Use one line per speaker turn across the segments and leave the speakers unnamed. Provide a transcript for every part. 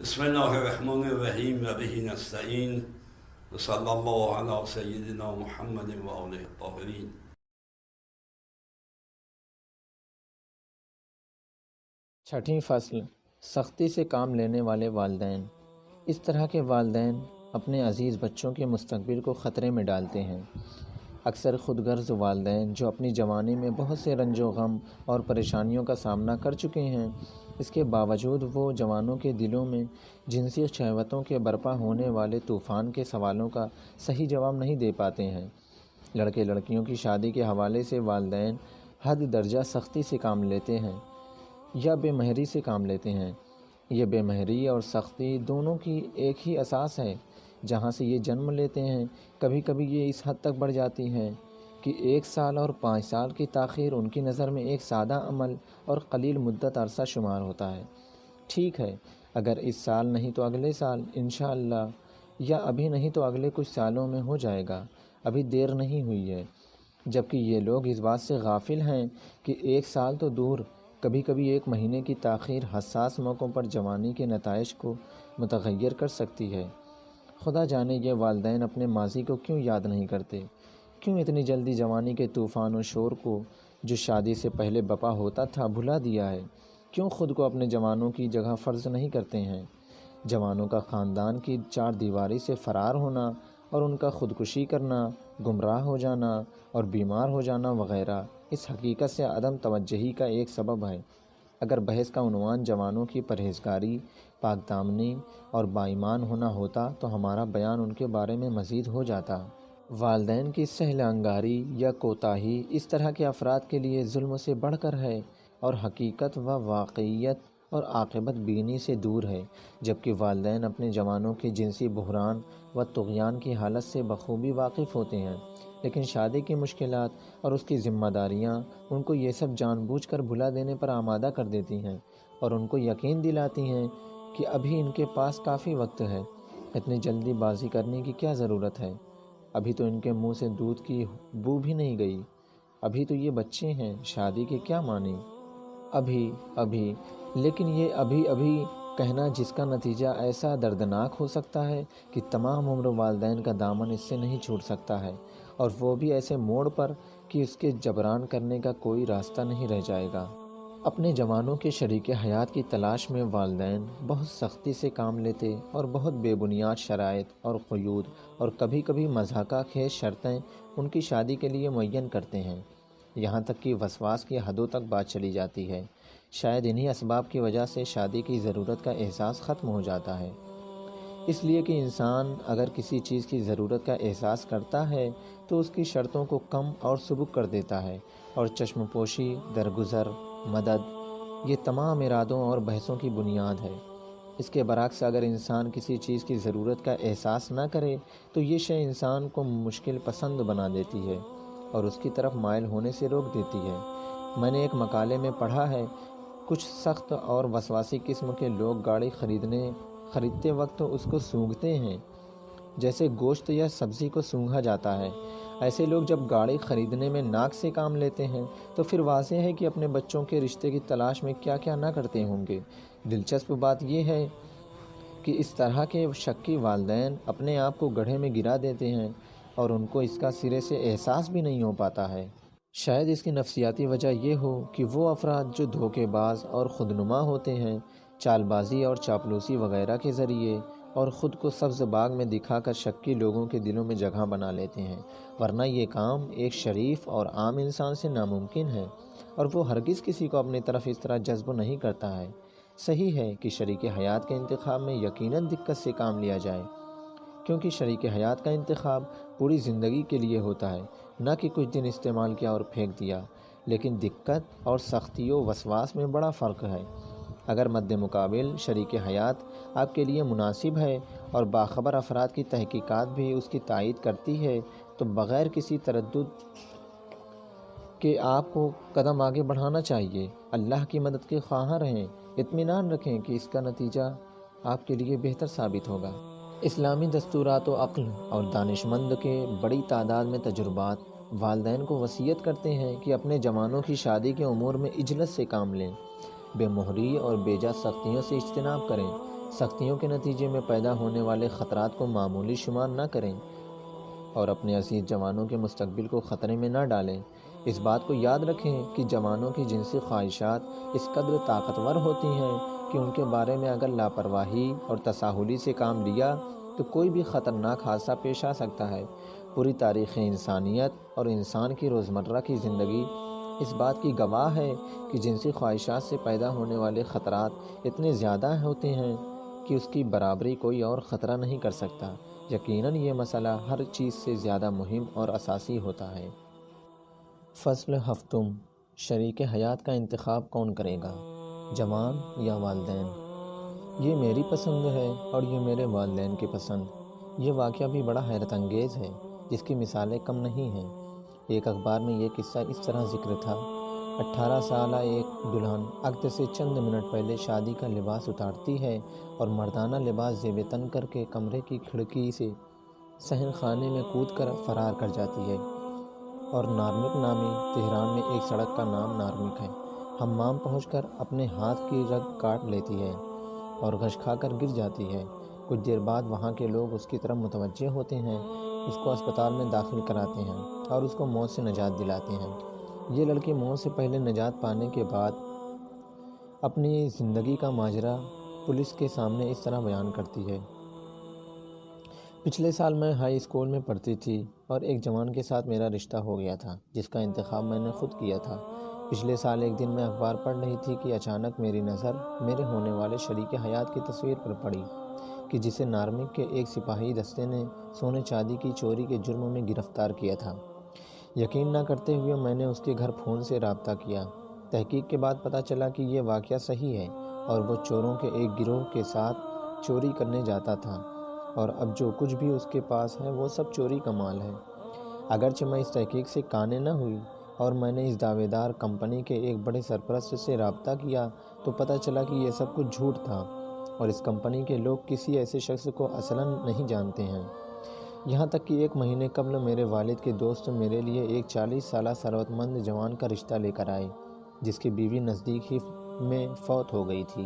بسم الله الرحمن الرحیم و به نستعین و صلی الله علی سیدنا محمد و آله الطاهرین.
چھٹی فصل، سختی سے کام لینے والے والدین۔ اس طرح کے والدین اپنے عزیز بچوں کے مستقبل کو خطرے میں ڈالتے ہیں۔ اکثر خود غرض والدین جو اپنی جوانی میں بہت سے رنج و غم اور پریشانیوں کا سامنا کر چکے ہیں، اس کے باوجود وہ جوانوں کے دلوں میں جنسی شہوتوں کے برپا ہونے والے طوفان کے سوالوں کا صحیح جواب نہیں دے پاتے ہیں۔ لڑکے لڑکیوں کی شادی کے حوالے سے والدین حد درجہ سختی سے کام لیتے ہیں یا بے مہری سے کام لیتے ہیں۔ یہ بے مہری اور سختی دونوں کی ایک ہی اساس ہے جہاں سے یہ جنم لیتے ہیں۔ کبھی کبھی یہ اس حد تک بڑھ جاتی ہے کہ 1 سال اور 5 سال کی تاخیر ان کی نظر میں ایک سادہ عمل اور قلیل مدت عرصہ شمار ہوتا ہے۔ ٹھیک ہے، اگر اس سال نہیں تو اگلے سال انشاءاللہ، یا ابھی نہیں تو اگلے کچھ سالوں میں ہو جائے گا، ابھی دیر نہیں ہوئی ہے۔ جبکہ یہ لوگ اس بات سے غافل ہیں کہ 1 سال تو دور، کبھی کبھی 1 مہینے کی تاخیر حساس موقعوں پر جوانی کے نتائج کو متغیر کر سکتی ہے۔ خدا جانے یہ والدین اپنے ماضی کو کیوں یاد نہیں کرتے، کیوں اتنی جلدی جوانی کے طوفان و شور کو جو شادی سے پہلے بپا ہوتا تھا بھلا دیا ہے، کیوں خود کو اپنے جوانوں کی جگہ فرض نہیں کرتے ہیں۔ جوانوں کا خاندان کی 4 دیواری سے فرار ہونا اور ان کا خودکشی کرنا، گمراہ ہو جانا اور بیمار ہو جانا وغیرہ اس حقیقت سے عدم توجہی کا ایک سبب ہے۔ اگر بحث کا عنوان جوانوں کی پرہیزگاری، پاک دامنی اور بائیمان ہونا ہوتا تو ہمارا بیان ان کے بارے میں مزید ہو جاتا۔ والدین کی سہل انگاری یا کوتاہی اس طرح کے افراد کے لیے ظلم سے بڑھ کر ہے اور حقیقت و واقعیت اور عاقبت بینی سے دور ہے۔ جبکہ والدین اپنے جوانوں کے جنسی بحران و طغیان کی حالت سے بخوبی واقف ہوتے ہیں، لیکن شادی کی مشکلات اور اس کی ذمہ داریاں ان کو یہ سب جان بوجھ کر بھلا دینے پر آمادہ کر دیتی ہیں اور ان کو یقین دلاتی ہیں کہ ابھی ان کے پاس کافی وقت ہے، اتنی جلدی بازی کرنے کی کیا ضرورت ہے، ابھی تو ان کے منہ سے دودھ کی بو بھی نہیں گئی، ابھی تو یہ بچے ہیں، شادی کے کیا معنی۔ ابھی لیکن یہ ابھی کہنا جس کا نتیجہ ایسا دردناک ہو سکتا ہے کہ تمام عمر والدین کا دامن اس سے نہیں چھوٹ سکتا ہے، اور وہ بھی ایسے موڑ پر کہ اس کے جبران کرنے کا کوئی راستہ نہیں رہ جائے گا۔ اپنے جوانوں کے شریک حیات کی تلاش میں والدین بہت سختی سے کام لیتے اور بہت بے بنیاد شرائط اور قیود اور کبھی کبھی مضحکہ خیز شرطیں ان کی شادی کے لیے معین کرتے ہیں، یہاں تک کہ وسواس کی حدوں تک بات چلی جاتی ہے۔ شاید انہی اسباب کی وجہ سے شادی کی ضرورت کا احساس ختم ہو جاتا ہے، اس لیے کہ انسان اگر کسی چیز کی ضرورت کا احساس کرتا ہے تو اس کی شرطوں کو کم اور سبک کر دیتا ہے، اور چشم پوشی، درگزر، مدد، یہ تمام ارادوں اور بحثوں کی بنیاد ہے۔ اس کے برعکس اگر انسان کسی چیز کی ضرورت کا احساس نہ کرے تو یہ شے انسان کو مشکل پسند بنا دیتی ہے اور اس کی طرف مائل ہونے سے روک دیتی ہے۔ میں نے ایک مقالے میں پڑھا ہے، کچھ سخت اور وسواسی قسم کے لوگ گاڑی خریدتے وقت اس کو سونگھتے ہیں جیسے گوشت یا سبزی کو سونگھا جاتا ہے۔ ایسے لوگ جب گاڑی خریدنے میں ناک سے کام لیتے ہیں تو پھر واضح ہے کہ اپنے بچوں کے رشتے کی تلاش میں کیا کیا نہ کرتے ہوں گے۔ دلچسپ بات یہ ہے کہ اس طرح کے شکی والدین اپنے آپ کو گڑھے میں گرا دیتے ہیں اور ان کو اس کا سرے سے احساس بھی نہیں ہو پاتا ہے۔ شاید اس کی نفسیاتی وجہ یہ ہو کہ وہ افراد جو دھوکے باز اور خودنما ہوتے ہیں، چال بازی اور چاپلوسی وغیرہ کے ذریعے اور خود کو سبز باغ میں دکھا کر شکی لوگوں کے دلوں میں جگہ بنا لیتے ہیں، ورنہ یہ کام ایک شریف اور عام انسان سے ناممکن ہے، اور وہ ہرگز کسی کو اپنی طرف اس طرح جذب نہیں کرتا ہے۔ صحیح ہے کہ شریک حیات کے انتخاب میں یقیناً دقت سے کام لیا جائے، کیونکہ شریک حیات کا انتخاب پوری زندگی کے لیے ہوتا ہے، نہ کہ کچھ دن استعمال کیا اور پھینک دیا۔ لیکن دقت اور سختی و وسواس میں بڑا فرق ہے۔ اگر مد مقابل شریک حیات آپ کے لیے مناسب ہے اور باخبر افراد کی تحقیقات بھی اس کی تائید کرتی ہے تو بغیر کسی تردد کے آپ کو قدم آگے بڑھانا چاہیے۔ اللہ کی مدد کے خواہاں رہیں، اطمینان رکھیں کہ اس کا نتیجہ آپ کے لیے بہتر ثابت ہوگا۔ اسلامی دستورات و عقل اور دانش مند کے بڑی تعداد میں تجربات والدین کو وصیت کرتے ہیں کہ اپنے جوانوں کی شادی کے امور میں عجلت سے کام لیں، بے مہری اور بیجا سختیوں سے اجتناب کریں، سختیوں کے نتیجے میں پیدا ہونے والے خطرات کو معمولی شمار نہ کریں اور اپنے عزیز جوانوں کے مستقبل کو خطرے میں نہ ڈالیں۔ اس بات کو یاد رکھیں کہ جوانوں کی جنسی خواہشات اس قدر طاقتور ہوتی ہیں کہ ان کے بارے میں اگر لاپرواہی اور تساہلی سے کام لیا تو کوئی بھی خطرناک حادثہ پیش آ سکتا ہے۔ پوری تاریخ انسانیت اور انسان کی روزمرہ کی زندگی اس بات کی گواہ ہے کہ جنسی خواہشات سے پیدا ہونے والے خطرات اتنے زیادہ ہوتے ہیں کہ اس کی برابری کوئی اور خطرہ نہیں کر سکتا۔ یقیناً یہ مسئلہ ہر چیز سے زیادہ مہم اور اساسی ہوتا ہے۔ فصل ہفتم، شریک حیات کا انتخاب کون کرے گا، جوان یا والدین؟ یہ میری پسند ہے اور یہ میرے والدین کی پسند۔ یہ واقعہ بھی بڑا حیرت انگیز ہے جس کی مثالیں کم نہیں ہیں۔ ایک اخبار میں یہ قصہ اس طرح ذکر تھا: 18 سالہ ایک دلہن عقد سے چند منٹ پہلے شادی کا لباس اتارتی ہے اور مردانہ لباس زیب تن کر کے کمرے کی کھڑکی سے صحن خانے میں کود کر فرار کر جاتی ہے۔ اور نارمک نامی تہران میں ایک سڑک کا نام نارمک ہے، حمام پہنچ کر اپنے ہاتھ کی رگ کاٹ لیتی ہے اور غش کھا کر گر جاتی ہے۔ کچھ دیر بعد وہاں کے لوگ اس کی طرف متوجہ ہوتے ہیں، اس کو اسپتال میں داخل کراتے ہیں اور اس کو موت سے نجات دلاتے ہیں۔ یہ لڑکی موت سے پہلے نجات پانے کے بعد اپنی زندگی کا ماجرا پولیس کے سامنے اس طرح بیان کرتی ہے: پچھلے سال میں ہائی اسکول میں پڑھتی تھی اور ایک جوان کے ساتھ میرا رشتہ ہو گیا تھا جس کا انتخاب میں نے خود کیا تھا۔ پچھلے سال ایک دن میں اخبار پڑھ رہی تھی کہ اچانک میری نظر میرے ہونے والے شریک حیات کی تصویر پر پڑی کہ جسے نارمک کے ایک سپاہی دستے نے سونے چاندی کی چوری کے جرم میں گرفتار کیا تھا۔ یقین نہ کرتے ہوئے میں نے اس کے گھر فون سے رابطہ کیا۔ تحقیق کے بعد پتہ چلا کہ یہ واقعہ صحیح ہے اور وہ چوروں کے ایک گروہ کے ساتھ چوری کرنے جاتا تھا اور اب جو کچھ بھی اس کے پاس ہے وہ سب چوری کا مال ہے۔ اگرچہ میں اس تحقیق سے قانع نہ ہوئی اور میں نے اس دعوے دار کمپنی کے ایک بڑے سرپرست سے رابطہ کیا تو پتہ چلا کہ یہ سب کچھ جھوٹ تھا اور اس کمپنی کے لوگ کسی ایسے شخص کو اصلاً نہیں جانتے ہیں۔ یہاں تک کہ ایک مہینے قبل میرے والد کے دوست میرے لیے ایک 40 سالہ ثروت مند جوان کا رشتہ لے کر آئے جس کی بیوی نزدیک ہی میں فوت ہو گئی تھی۔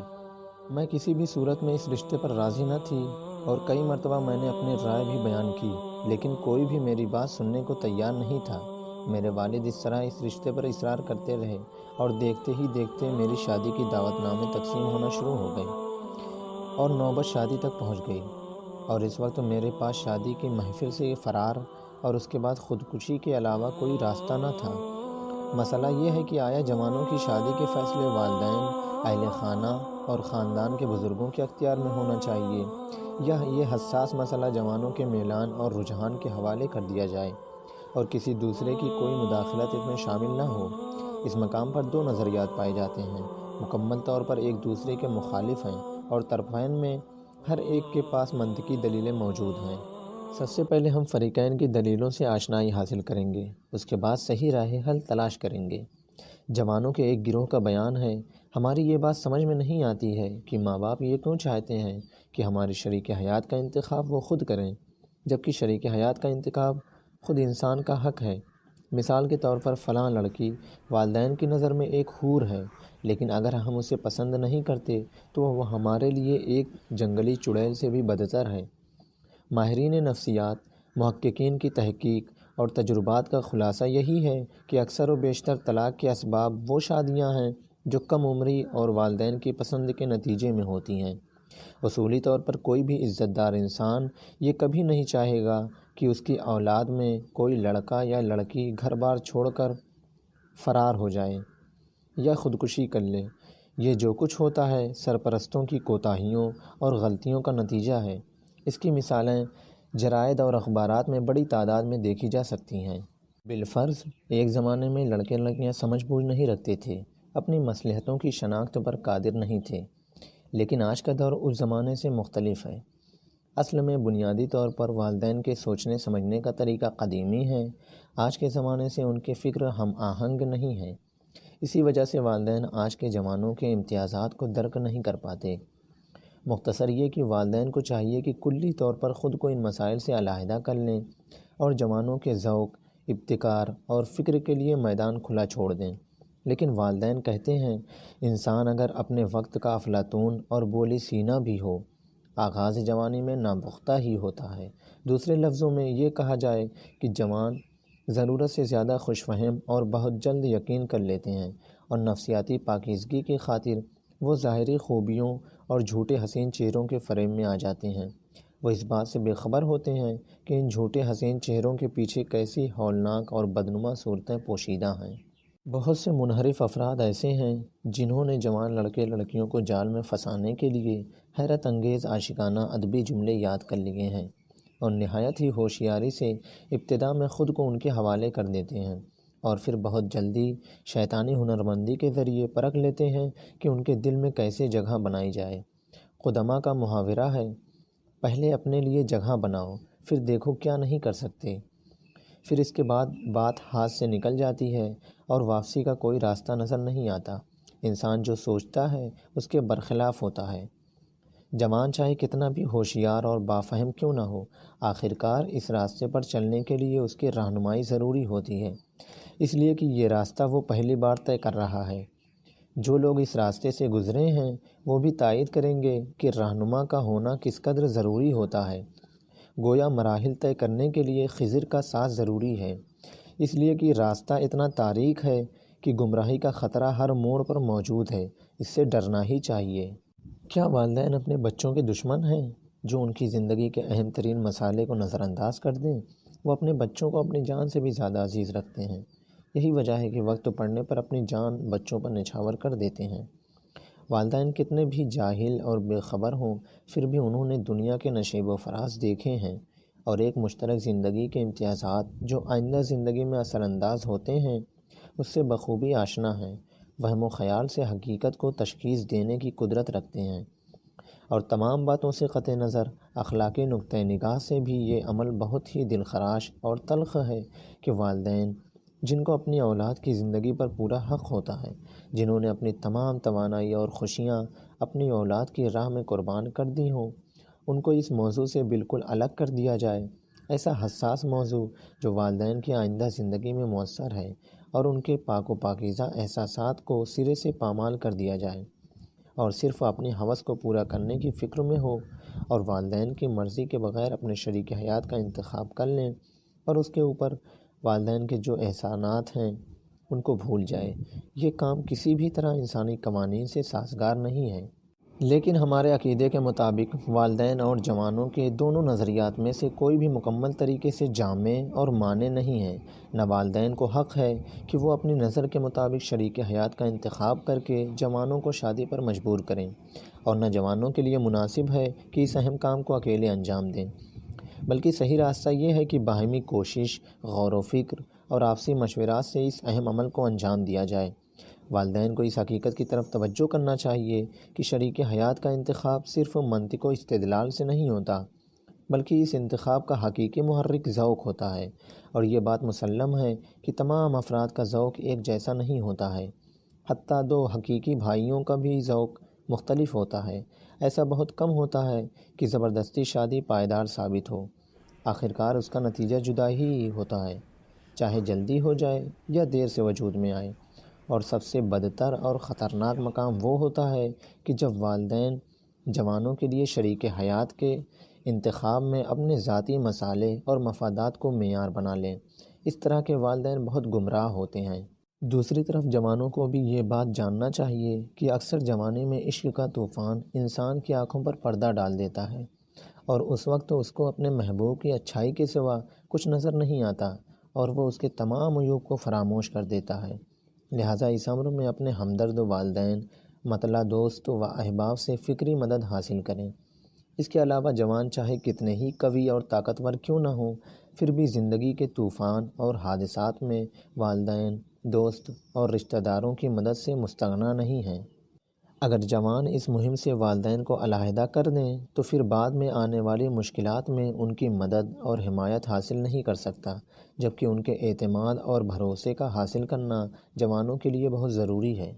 میں کسی بھی صورت میں اس رشتے پر راضی نہ تھی اور کئی مرتبہ میں نے اپنی رائے بھی بیان کی، لیکن کوئی بھی میری بات سننے کو تیار نہیں تھا۔ میرے والد اس طرح اس رشتے پر اصرار کرتے رہے اور دیکھتے ہی دیکھتے میری شادی کی دعوت نامے تقسیم ہونا شروع ہو گئے اور نوبت شادی تک پہنچ گئی، اور اس وقت میرے پاس شادی کی محفل سے فرار اور اس کے بعد خودکشی کے علاوہ کوئی راستہ نہ تھا۔ مسئلہ یہ ہے کہ آیا جوانوں کی شادی کے فیصلے والدین، اہل خانہ اور خاندان کے بزرگوں کے اختیار میں ہونا چاہیے یا یہ حساس مسئلہ جوانوں کے میلان اور رجحان کے حوالے کر دیا جائے اور کسی دوسرے کی کوئی مداخلت اس میں شامل نہ ہو؟ اس مقام پر دو نظریات پائے جاتے ہیں، مکمل طور پر ایک دوسرے کے مخالف ہیں اور طرفین میں ہر ایک کے پاس منطقی دلیلیں موجود ہیں۔ سب سے پہلے ہم فریقین کی دلیلوں سے آشنائی حاصل کریں گے، اس کے بعد صحیح راہ حل تلاش کریں گے۔ جوانوں کے ایک گروہ کا بیان ہے: ہماری یہ بات سمجھ میں نہیں آتی ہے کہ ماں باپ یہ کیوں چاہتے ہیں کہ ہماری شریک حیات کا انتخاب وہ خود کریں، جبکہ شریک حیات کا انتخاب خود انسان کا حق ہے۔ مثال کے طور پر فلاں لڑکی والدین کی نظر میں ایک حور ہے، لیکن اگر ہم اسے پسند نہیں کرتے تو وہ ہمارے لیے ایک جنگلی چڑیل سے بھی بدتر ہے۔ ماہرین نفسیات، محققین کی تحقیق اور تجربات کا خلاصہ یہی ہے کہ اکثر و بیشتر طلاق کے اسباب وہ شادیاں ہیں جو کم عمری اور والدین کی پسند کے نتیجے میں ہوتی ہیں۔ اصولی طور پر کوئی بھی عزت دار انسان یہ کبھی نہیں چاہے گا کہ اس کی اولاد میں کوئی لڑکا یا لڑکی گھر بار چھوڑ کر فرار ہو جائے یا خودکشی کر لے۔ یہ جو کچھ ہوتا ہے سرپرستوں کی کوتاہیوں اور غلطیوں کا نتیجہ ہے۔ اس کی مثالیں جرائد اور اخبارات میں بڑی تعداد میں دیکھی جا سکتی ہیں۔ بالفرض ایک زمانے میں لڑکے لڑکیاں سمجھ بوجھ نہیں رکھتے تھے، اپنی مصلحتوں کی شناخت پر قادر نہیں تھے، لیکن آج کا دور اس زمانے سے مختلف ہے۔ اصل میں بنیادی طور پر والدین کے سوچنے سمجھنے کا طریقہ قدیمی ہے، آج کے زمانے سے ان کے فکر ہم آہنگ نہیں ہیں۔ اسی وجہ سے والدین آج کے جوانوں کے امتیازات کو درک نہیں کر پاتے۔ مختصر یہ کہ والدین کو چاہیے کہ کلی طور پر خود کو ان مسائل سے علیحدہ کر لیں اور جوانوں کے ذوق، ابتکار اور فکر کے لیے میدان کھلا چھوڑ دیں۔ لیکن والدین کہتے ہیں انسان اگر اپنے وقت کا افلاطون اور بولی سینا بھی ہو آغاز جوانی میں ناپختہ ہی ہوتا ہے۔ دوسرے لفظوں میں یہ کہا جائے کہ جوان ضرورت سے زیادہ خوش فہم اور بہت جلد یقین کر لیتے ہیں، اور نفسیاتی پاکیزگی کی خاطر وہ ظاہری خوبیوں اور جھوٹے حسین چہروں کے فریب میں آ جاتے ہیں۔ وہ اس بات سے بے خبر ہوتے ہیں کہ ان جھوٹے حسین چہروں کے پیچھے کیسی ہولناک اور بدنما صورتیں پوشیدہ ہیں۔ بہت سے منحرف افراد ایسے ہیں جنہوں نے جوان لڑکے لڑکیوں کو جال میں پھنسانے کے لیے حیرت انگیز عاشقانہ ادبی جملے یاد کر لیے ہیں، اور نہایت ہی ہوشیاری سے ابتدا میں خود کو ان کے حوالے کر دیتے ہیں، اور پھر بہت جلدی شیطانی ہنرمندی کے ذریعے پرکھ لیتے ہیں کہ ان کے دل میں کیسے جگہ بنائی جائے۔ قدما کا محاورہ ہے، پہلے اپنے لیے جگہ بناؤ، پھر دیکھو کیا نہیں کر سکتے۔ پھر اس کے بعد بات ہاتھ سے نکل جاتی ہے اور واپسی کا کوئی راستہ نظر نہیں آتا۔ انسان جو سوچتا ہے اس کے برخلاف ہوتا ہے۔ جوان چاہے کتنا بھی ہوشیار اور بافہم کیوں نہ ہو، آخرکار اس راستے پر چلنے کے لیے اس کی رہنمائی ضروری ہوتی ہے، اس لیے کہ یہ راستہ وہ پہلی بار طے کر رہا ہے۔ جو لوگ اس راستے سے گزرے ہیں وہ بھی تائید کریں گے کہ رہنما کا ہونا کس قدر ضروری ہوتا ہے۔ گویا مراحل طے کرنے کے لیے خضر کا ساتھ ضروری ہے، اس لیے کہ راستہ اتنا تاریک ہے کہ گمراہی کا خطرہ ہر موڑ پر موجود ہے، اس سے ڈرنا ہی چاہیے۔ کیا والدین اپنے بچوں کے دشمن ہیں جو ان کی زندگی کے اہم ترین مسئلے کو نظر انداز کر دیں؟ وہ اپنے بچوں کو اپنی جان سے بھی زیادہ عزیز رکھتے ہیں۔ یہی وجہ ہے کہ وقت پڑنے پر اپنی جان بچوں پر نچھاور کر دیتے ہیں۔ والدین کتنے بھی جاہل اور بے خبر ہوں، پھر بھی انہوں نے دنیا کے نشیب و فراز دیکھے ہیں، اور ایک مشترک زندگی کے امتیازات جو آئندہ زندگی میں اثر انداز ہوتے ہیں اس سے بخوبی آشنا ہیں۔ وہم و خیال سے حقیقت کو تشخیص دینے کی قدرت رکھتے ہیں، اور تمام باتوں سے قطع نظر اخلاقی نقطہ نگاہ سے بھی یہ عمل بہت ہی دلخراش اور تلخ ہے کہ والدین جن کو اپنی اولاد کی زندگی پر پورا حق ہوتا ہے، جنہوں نے اپنی تمام توانائی اور خوشیاں اپنی اولاد کی راہ میں قربان کر دی ہوں، ان کو اس موضوع سے بالکل الگ کر دیا جائے۔ ایسا حساس موضوع جو والدین کی آئندہ زندگی میں مؤثر ہے، اور ان کے پاک و پاکیزہ احساسات کو سرے سے پامال کر دیا جائے، اور صرف اپنی ہوس کو پورا کرنے کی فکر میں ہو، اور والدین کی مرضی کے بغیر اپنے شریک حیات کا انتخاب کر لیں، اور اس کے اوپر والدین کے جو احسانات ہیں ان کو بھول جائے۔ یہ کام کسی بھی طرح انسانی قوانین سے سازگار نہیں ہے۔ لیکن ہمارے عقیدے کے مطابق والدین اور جوانوں کے دونوں نظریات میں سے کوئی بھی مکمل طریقے سے جامع اور مانع نہیں ہے۔ نہ والدین کو حق ہے کہ وہ اپنی نظر کے مطابق شریک حیات کا انتخاب کر کے جوانوں کو شادی پر مجبور کریں، اور نہ جوانوں کے لیے مناسب ہے کہ اس اہم کام کو اکیلے انجام دیں، بلکہ صحیح راستہ یہ ہے کہ باہمی کوشش، غور و فکر اور آپسی مشورات سے اس اہم عمل کو انجام دیا جائے۔ والدین کو اس حقیقت کی طرف توجہ کرنا چاہیے کہ شریک حیات کا انتخاب صرف منطق و استدلال سے نہیں ہوتا، بلکہ اس انتخاب کا حقیقی محرک ذوق ہوتا ہے، اور یہ بات مسلم ہے کہ تمام افراد کا ذوق ایک جیسا نہیں ہوتا ہے، حتیٰ دو حقیقی بھائیوں کا بھی ذوق مختلف ہوتا ہے۔ ایسا بہت کم ہوتا ہے کہ زبردستی شادی پائیدار ثابت ہو، آخرکار اس کا نتیجہ جدا ہی ہوتا ہے، چاہے جلدی ہو جائے یا دیر سے وجود میں آئے۔ اور سب سے بدتر اور خطرناک مقام وہ ہوتا ہے کہ جب والدین جوانوں کے لیے شریک حیات کے انتخاب میں اپنے ذاتی مسالے اور مفادات کو معیار بنا لیں۔ اس طرح کے والدین بہت گمراہ ہوتے ہیں۔ دوسری طرف جوانوں کو بھی یہ بات جاننا چاہیے کہ اکثر جوانی میں عشق کا طوفان انسان کی آنکھوں پر پردہ ڈال دیتا ہے، اور اس وقت اس کو اپنے محبوب کی اچھائی کے سوا کچھ نظر نہیں آتا، اور وہ اس کے تمام عیوب کو فراموش کر دیتا ہے۔ لہٰذا اس امر میں اپنے ہمدرد والدین، مطلع دوست و احباب سے فکری مدد حاصل کریں۔ اس کے علاوہ جوان چاہے کتنے ہی قوی اور طاقتور کیوں نہ ہوں، پھر بھی زندگی کے طوفان اور حادثات میں والدین، دوست اور رشتہ داروں کی مدد سے مستغنی نہیں ہیں۔ اگر جوان اس مہم سے والدین کو علیحدہ کر دیں تو پھر بعد میں آنے والی مشکلات میں ان کی مدد اور حمایت حاصل نہیں کر سکتا، جبکہ ان کے اعتماد اور بھروسے کا حاصل کرنا جوانوں کے لیے بہت ضروری ہے۔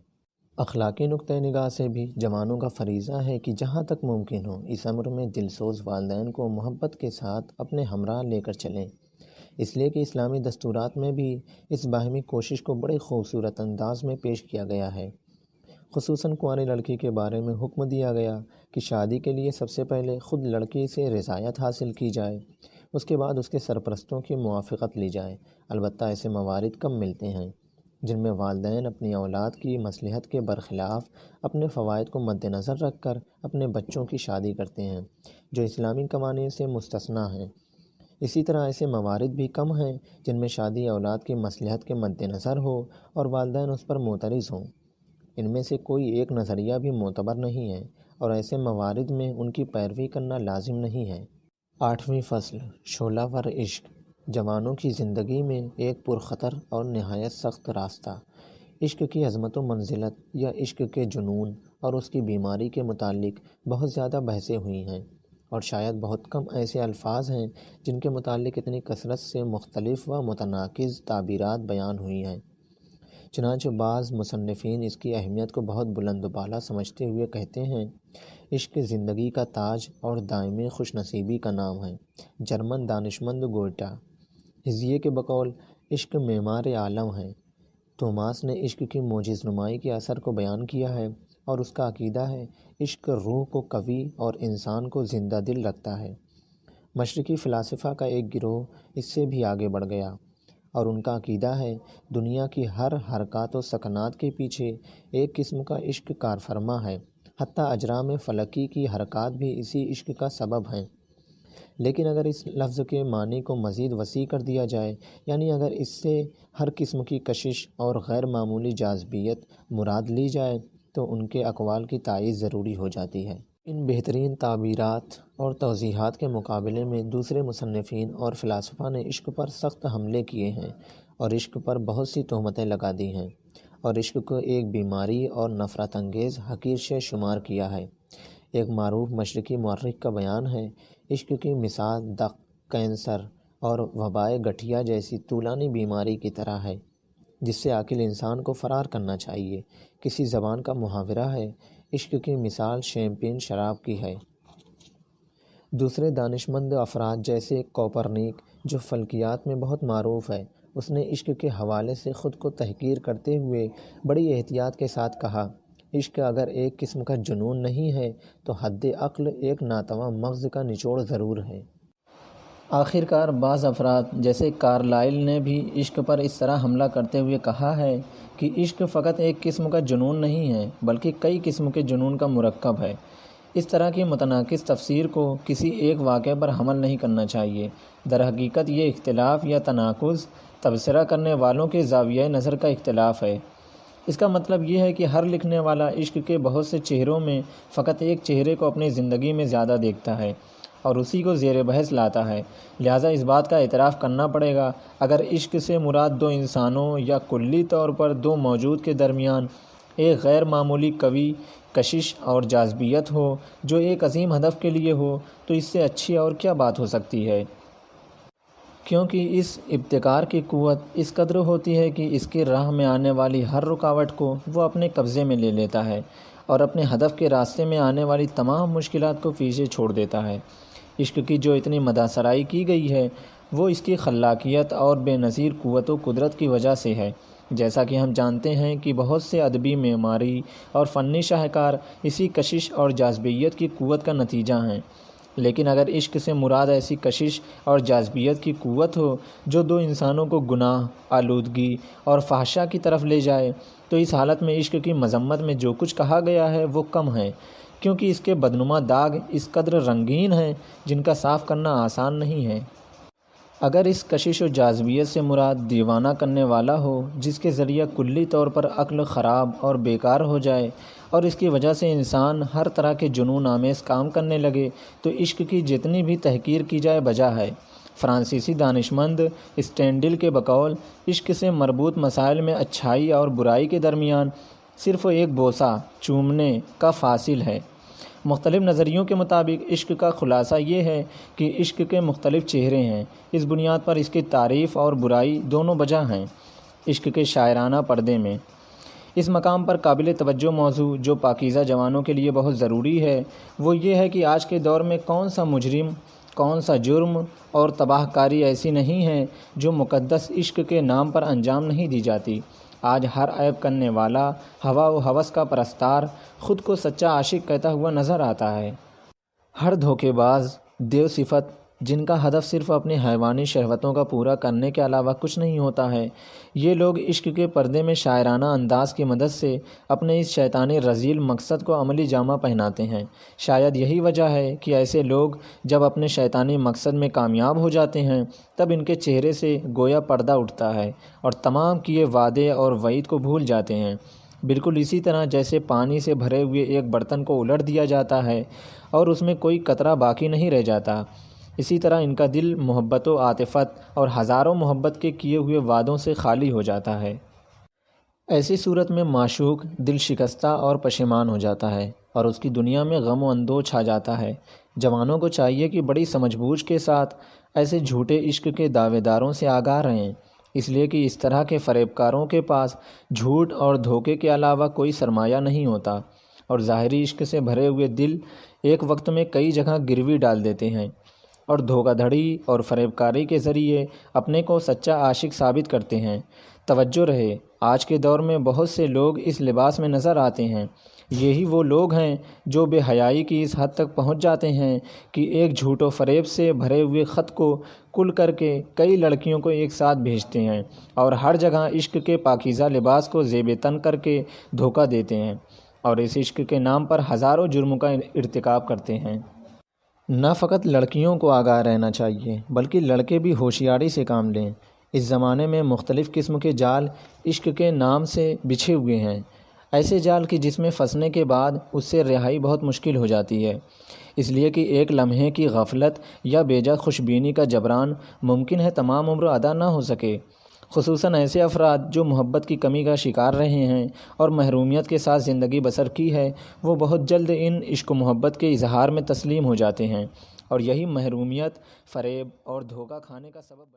اخلاقی نقطہ نگاہ سے بھی جوانوں کا فریضہ ہے کہ جہاں تک ممکن ہو اس امر میں دلسوز والدین کو محبت کے ساتھ اپنے ہمراہ لے کر چلیں، اس لیے کہ اسلامی دستورات میں بھی اس باہمی کوشش کو بڑے خوبصورت انداز میں پیش کیا گیا ہے۔ خصوصاً کنواری لڑکی کے بارے میں حکم دیا گیا کہ شادی کے لیے سب سے پہلے خود لڑکی سے رضایت حاصل کی جائے، اس کے بعد اس کے سرپرستوں کی موافقت لی جائے۔ البتہ ایسے موارد کم ملتے ہیں جن میں والدین اپنی اولاد کی مصلحت کے برخلاف اپنے فوائد کو مد نظر رکھ کر اپنے بچوں کی شادی کرتے ہیں، جو اسلامی قوانین سے مستثنیٰ ہیں۔ اسی طرح ایسے موارد بھی کم ہیں جن میں شادی اولاد کی مصلحت کے مد نظر ہو اور والدین اس پر معترض ہوں۔ ان میں سے کوئی ایک نظریہ بھی معتبر نہیں ہے اور ایسے موارد میں ان کی پیروی کرنا لازم نہیں ہے۔ 8ویں فصل، شعلہ ور عشق، جوانوں کی زندگی میں ایک پرخطر اور نہایت سخت راستہ۔ عشق کی عظمت و منزلت یا عشق کے جنون اور اس کی بیماری کے متعلق بہت زیادہ بحثیں ہوئی ہیں، اور شاید بہت کم ایسے الفاظ ہیں جن کے متعلق اتنی کثرت سے مختلف و متناقض تعبیرات بیان ہوئی ہیں۔ چنانچہ بعض مصنفین اس کی اہمیت کو بہت بلند و بالا سمجھتے ہوئے کہتے ہیں، عشق زندگی کا تاج اور دائمی خوش نصیبی کا نام ہے۔ جرمن دانشمند گوئٹا حزیے کے بقول عشق معمار عالم ہے۔ توماس نے عشق کی معجز نمائی کے اثر کو بیان کیا ہے اور اس کا عقیدہ ہے عشق روح کو قوی اور انسان کو زندہ دل رکھتا ہے۔ مشرقی فلاسفہ کا ایک گروہ اس سے بھی آگے بڑھ گیا اور ان کا عقیدہ ہے دنیا کی ہر حرکات و سکنات کے پیچھے ایک قسم کا عشق کار فرما ہے، حتیٰ اجرام فلکی کی حرکات بھی اسی عشق کا سبب ہیں۔ لیکن اگر اس لفظ کے معنی کو مزید وسیع کر دیا جائے، یعنی اگر اس سے ہر قسم کی کشش اور غیر معمولی جاذبیت مراد لی جائے تو ان کے اقوال کی تائید ضروری ہو جاتی ہے۔ ان بہترین تعبیرات اور توضیحات کے مقابلے میں دوسرے مصنفین اور فلاسفہ نے عشق پر سخت حملے کیے ہیں اور عشق پر بہت سی تہمتیں لگا دی ہیں اور عشق کو ایک بیماری اور نفرت انگیز حقیر شے شمار کیا ہے۔ ایک معروف مشرقی مورخ کا بیان ہے، عشق کی مثال دق، کینسر اور وبائے گٹھیا جیسی طولانی بیماری کی طرح ہے جس سے عاقل انسان کو فرار کرنا چاہیے۔ کسی زبان کا محاورہ ہے، عشق کی مثال شیمپین شراب کی ہے۔ دوسرے دانشمند افراد جیسے کوپرنیک، جو فلکیات میں بہت معروف ہے، اس نے عشق کے حوالے سے خود کو تحقیر کرتے ہوئے بڑی احتیاط کے ساتھ کہا، عشق اگر ایک قسم کا جنون نہیں ہے تو حد عقل ایک ناتواں مغز کا نچوڑ ضرور ہے۔ آخرکار بعض افراد جیسے کارلائل نے بھی عشق پر اس طرح حملہ کرتے ہوئے کہا ہے کہ عشق فقط ایک قسم کا جنون نہیں ہے بلکہ کئی قسم کے جنون کا مرکب ہے۔ اس طرح کی متناقض تفسیر کو کسی ایک واقعے پر حمل نہیں کرنا چاہیے۔ در حقیقت یہ اختلاف یا تناقض تبصرہ کرنے والوں کے زاویہ نظر کا اختلاف ہے۔ اس کا مطلب یہ ہے کہ ہر لکھنے والا عشق کے بہت سے چہروں میں فقط ایک چہرے کو اپنی زندگی میں زیادہ دیکھتا ہے اور اسی کو زیر بحث لاتا ہے، لہٰذا اس بات کا اعتراف کرنا پڑے گا اگر عشق سے مراد دو انسانوں یا کلی طور پر دو موجود کے درمیان ایک غیر معمولی قوی کشش اور جاذبیت ہو جو ایک عظیم ہدف کے لیے ہو، تو اس سے اچھی اور کیا بات ہو سکتی ہے؟ کیونکہ اس ابتکار کی قوت اس قدر ہوتی ہے کہ اس کی راہ میں آنے والی ہر رکاوٹ کو وہ اپنے قبضے میں لے لیتا ہے اور اپنے ہدف کے راستے میں آنے والی تمام مشکلات کو پیچھے چھوڑ دیتا ہے۔ عشق کی جو اتنی مدح سرائی کی گئی ہے وہ اس کی خلاقیت اور بے نظیر قوت و قدرت کی وجہ سے ہے۔ جیسا کہ ہم جانتے ہیں کہ بہت سے ادبی معماری اور فنی شاہکار اسی کشش اور جاذبیت کی قوت کا نتیجہ ہیں، لیکن اگر عشق سے مراد ایسی کشش اور جاذبیت کی قوت ہو جو دو انسانوں کو گناہ، آلودگی اور فحشا کی طرف لے جائے، تو اس حالت میں عشق کی مذمت میں جو کچھ کہا گیا ہے وہ کم ہے، کیونکہ اس کے بدنما داغ اس قدر رنگین ہیں جن کا صاف کرنا آسان نہیں ہے۔ اگر اس کشش و جاذبیت سے مراد دیوانہ کرنے والا ہو جس کے ذریعہ کلی طور پر عقل خراب اور بیکار ہو جائے اور اس کی وجہ سے انسان ہر طرح کے جنون آمیز کام کرنے لگے، تو عشق کی جتنی بھی تحقیر کی جائے بجا ہے۔ فرانسیسی دانشمند اسٹینڈل کے بقول عشق سے مربوط مسائل میں اچھائی اور برائی کے درمیان صرف ایک بوسہ چومنے کا فاصل ہے۔ مختلف نظریوں کے مطابق عشق کا خلاصہ یہ ہے کہ عشق کے مختلف چہرے ہیں، اس بنیاد پر اس کی تعریف اور برائی دونوں بجا ہیں۔ عشق کے شاعرانہ پردے میں اس مقام پر قابل توجہ موضوع جو پاکیزہ جوانوں کے لیے بہت ضروری ہے وہ یہ ہے کہ آج کے دور میں کون سا مجرم، کون سا جرم اور تباہ کاری ایسی نہیں ہے جو مقدس عشق کے نام پر انجام نہیں دی جاتی۔ آج ہر عیب کرنے والا، ہوا و ہوس کا پرستار خود کو سچا عاشق کہتا ہوا نظر آتا ہے۔ ہر دھوکے باز، دیو صفت، جن کا ہدف صرف اپنی حیوانی شہوتوں کا پورا کرنے کے علاوہ کچھ نہیں ہوتا ہے، یہ لوگ عشق کے پردے میں شاعرانہ انداز کی مدد سے اپنے اس شیطانی رذیل مقصد کو عملی جامہ پہناتے ہیں۔ شاید یہی وجہ ہے کہ ایسے لوگ جب اپنے شیطانی مقصد میں کامیاب ہو جاتے ہیں تب ان کے چہرے سے گویا پردہ اٹھتا ہے اور تمام کیے وعدے اور وعید کو بھول جاتے ہیں، بالکل اسی طرح جیسے پانی سے بھرے ہوئے ایک برتن کو الٹ دیا جاتا ہے اور اس میں کوئی قطرہ باقی نہیں رہ جاتا۔ اسی طرح ان کا دل محبت و عاطفت اور ہزاروں محبت کے کیے ہوئے وعدوں سے خالی ہو جاتا ہے۔ ایسی صورت میں معشوق دل شکستہ اور پشیمان ہو جاتا ہے اور اس کی دنیا میں غم و اندوہ چھا جاتا ہے۔ جوانوں کو چاہیے کہ بڑی سمجھ بوجھ کے ساتھ ایسے جھوٹے عشق کے دعوے داروں سے آگاہ رہیں، اس لیے کہ اس طرح کے فریب کاروں کے پاس جھوٹ اور دھوکے کے علاوہ کوئی سرمایہ نہیں ہوتا، اور ظاہری عشق سے بھرے ہوئے دل ایک وقت میں کئی جگہ گروی ڈال دیتے ہیں اور دھوکہ دھڑی اور فریب کاری کے ذریعے اپنے کو سچا عاشق ثابت کرتے ہیں۔ توجہ رہے، آج کے دور میں بہت سے لوگ اس لباس میں نظر آتے ہیں۔ یہی وہ لوگ ہیں جو بے حیائی کی اس حد تک پہنچ جاتے ہیں کہ ایک جھوٹ و فریب سے بھرے ہوئے خط کو کل کر کے کئی لڑکیوں کو ایک ساتھ بھیجتے ہیں اور ہر جگہ عشق کے پاکیزہ لباس کو زیب تن کر کے دھوکہ دیتے ہیں اور اس عشق کے نام پر ہزاروں جرموں کا ارتکاب کرتے ہیں۔ نہ فقط لڑکیوں کو آگاہ رہنا چاہیے بلکہ لڑکے بھی ہوشیاری سے کام لیں۔ اس زمانے میں مختلف قسم کے جال عشق کے نام سے بچھے ہوئے ہیں، ایسے جال کہ جس میں پھنسنے کے بعد اس سے رہائی بہت مشکل ہو جاتی ہے، اس لیے کہ ایک لمحے کی غفلت یا بیجا خوش بینی کا جبران ممکن ہے تمام عمر ادا نہ ہو سکے۔ خصوصاً ایسے افراد جو محبت کی کمی کا شکار رہے ہیں اور محرومیت کے ساتھ زندگی بسر کی ہے، وہ بہت جلد ان عشق و محبت کے اظہار میں تسلیم ہو جاتے ہیں اور یہی محرومیت، فریب اور دھوکہ کھانے کا سبب